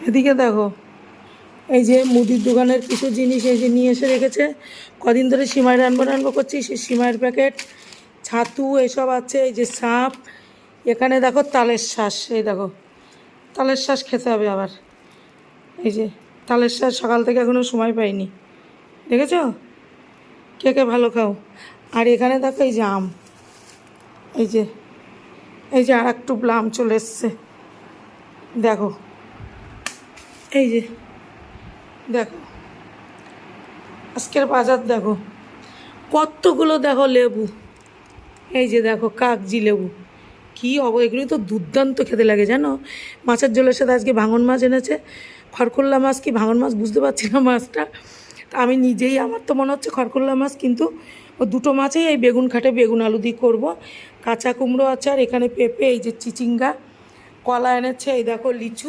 এদিকে দেখো, এই যে মুদির দোকানের কিছু জিনিস এই যে নিয়ে এসে রেখেছে। কদিন ধরে সিমাই রান্না করছি, সেই সিমাইয়ের প্যাকেট, ছাতু এসব আছে। এই যে সাপ, এখানে দেখো তালের শ্বাস, এই দেখো তালের শ্বাস খেতে হবে আবার। এই যে তালের শ্বাস সকাল থেকে এখনও সময় পাইনি, দেখেছ? কে কে ভালো খাও? আর এখানে দেখো এই যে আম, এই যে আর একটু আম চলে এসছে, দেখো এই যে দেখো আজকের বাজার দেখো কতগুলো, দেখো লেবু, এই যে দেখো কাগজি লেবু, কী এগুলো তো দুর্দান্ত খেতে লাগে জানো। মাছের ঝোলের সাথে আজকে ভাঙন মাছ এনেছে, খড়কুল্লা মাছ কি ভাঙন মাছ বুঝতে পারছি না মাছটা। তা আমি নিজেই, আমার তো মনে হচ্ছে খড়কুল্লা মাছ, কিন্তু ও দুটো মাছেই এই বেগুন খাটে বেগুন আলু দিয়ে করবো। কাঁচা কুমড়ো আছে, আর এখানে পেঁপে, এই যে চিচিঙ্গা, কলা এনেছে, এই দেখো লিচু।